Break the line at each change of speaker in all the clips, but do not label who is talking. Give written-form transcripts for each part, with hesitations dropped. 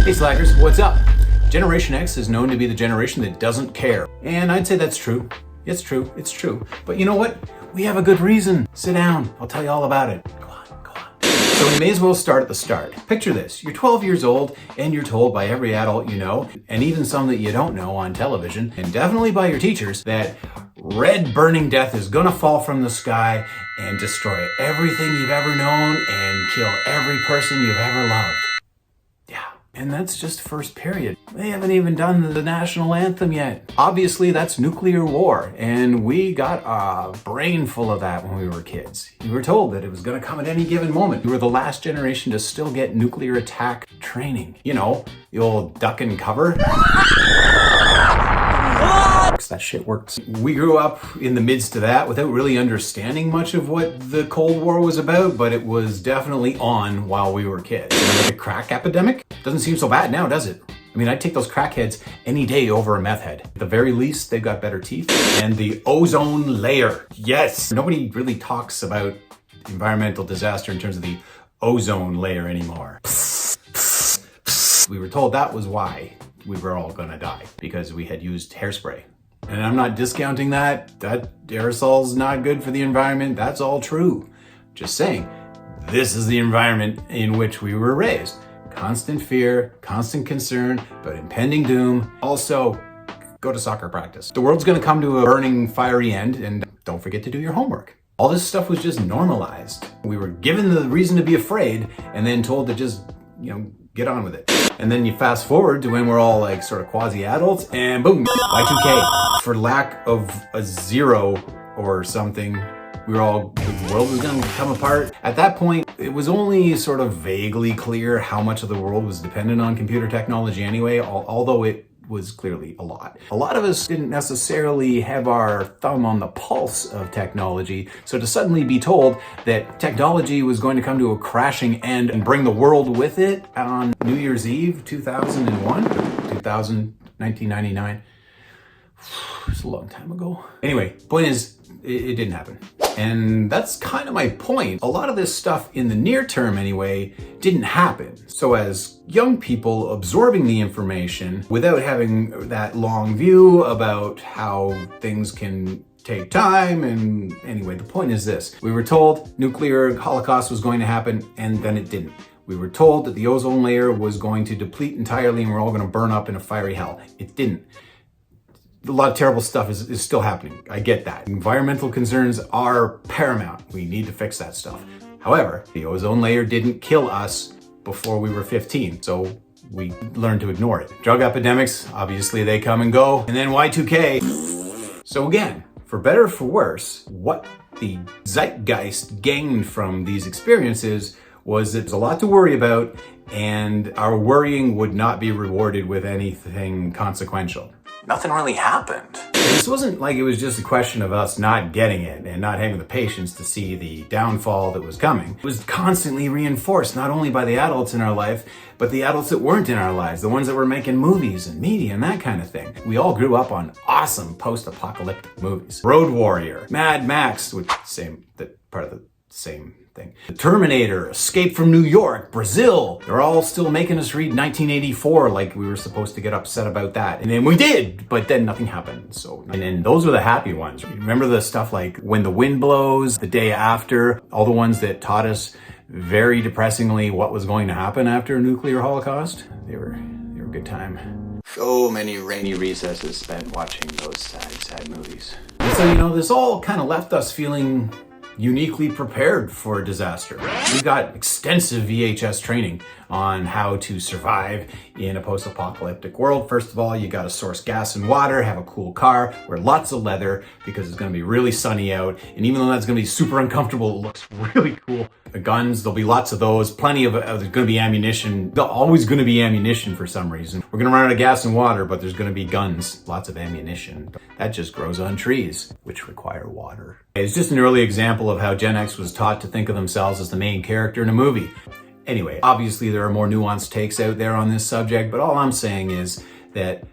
Hey Slackers, what's up? Generation X is known to be the generation that doesn't care. And I'd say that's true. It's true. But you know what? We have a good reason. Sit down. I'll tell you all about it. Go on. So we may as well start at the start. Picture this. You're 12 years old and you're told by every adult you know, and even some that you don't know on television, and definitely by your teachers, that red burning death is gonna fall from the sky and destroy everything you've ever known and kill every person you've ever loved. And that's just first period. They haven't even done the national anthem yet. Obviously, that's nuclear war, and we got a brain full of that when we were kids. We were told that it was gonna come at any given moment. We were the last generation to still get nuclear attack training. You know, the old duck and cover. That shit works. We grew up in the midst of that without really understanding much of what the Cold War was about, but it was definitely on while we were kids. Remember the crack epidemic? Doesn't seem so bad now, does it? I mean, I'd take those crackheads any day over a meth head. At the very least, they've got better teeth. And the ozone layer. Yes! Nobody really talks about environmental disaster in terms of the ozone layer anymore. We were told that was why we were all gonna die, because we had used hairspray. And I'm not discounting that. That aerosol's not good for the environment. That's all true. Just saying, this is the environment in which we were raised. Constant fear, constant concern about impending doom. Also, go to soccer practice. The world's gonna come to a burning, fiery end, and don't forget to do your homework. All this stuff was just normalized. We were given the reason to be afraid and then told to just, get on with it. And then you fast forward to when we're all like sort of quasi-adults and boom, Y2K. For lack of a zero or something, the world was gonna come apart. At that point, it was only sort of vaguely clear how much of the world was dependent on computer technology anyway, although it was clearly a lot. A lot of us didn't necessarily have our thumb on the pulse of technology, so to suddenly be told that technology was going to come to a crashing end and bring the world with it on New Year's Eve 2001, 1999, it's a long time ago. Anyway, point is, it didn't happen. And that's kind of my point. A lot of this stuff in the near term anyway didn't happen. So as young people absorbing the information without having that long view about how things can take time, and anyway, the point is this. We were told nuclear holocaust was going to happen, and then it didn't. We were told that the ozone layer was going to deplete entirely and we're all gonna burn up in a fiery hell. It didn't. A lot of terrible stuff is still happening. I get that. Environmental concerns are paramount. We need to fix that stuff. However, the ozone layer didn't kill us before we were 15, so we learned to ignore it. Drug epidemics, obviously they come and go. And then Y2K. So again, for better or for worse, what the zeitgeist gained from these experiences was that there's a lot to worry about, and our worrying would not be rewarded with anything consequential. Nothing really happened. This wasn't like it was just a question of us not getting it and not having the patience to see the downfall that was coming. It was constantly reinforced, not only by the adults in our life, but the adults that weren't in our lives, the ones that were making movies and media and that kind of thing. We all grew up on awesome post-apocalyptic movies. Road Warrior, Mad Max, part of the same thing. The Terminator, Escape from New York, Brazil. They're all still making us read 1984 like we were supposed to get upset about that. And then we did, but then nothing happened. And then those were the happy ones. Remember the stuff like When the Wind Blows, The Day After, all the ones that taught us very depressingly what was going to happen after a nuclear holocaust? They were a good time. So many rainy recesses spent watching those sad movies. And so, this all kind of left us feeling uniquely prepared for disaster. We got extensive VHS training on how to survive in a post-apocalyptic world. First of all, you gotta source gas and water, have a cool car, wear lots of leather because it's gonna be really sunny out. And even though that's gonna be super uncomfortable, it looks really cool. The guns, there'll be lots of those, plenty of there's gonna be ammunition. There's always gonna be ammunition for some reason. We're gonna run out of gas and water, but there's gonna be guns, lots of ammunition. That just grows on trees, which require water. It's just an early example of how Gen X was taught to think of themselves as the main character in a movie. Anyway, obviously there are more nuanced takes out there on this subject, but all I'm saying is that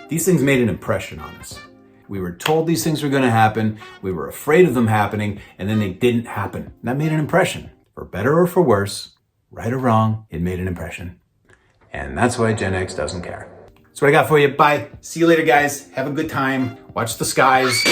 these things made an impression on us. We were told these things were gonna happen, we were afraid of them happening, and then they didn't happen. That made an impression. For better or for worse, right or wrong, it made an impression. And that's why Gen X doesn't care. That's what I got for you. Bye. See you later, guys. Have a good time. Watch the skies.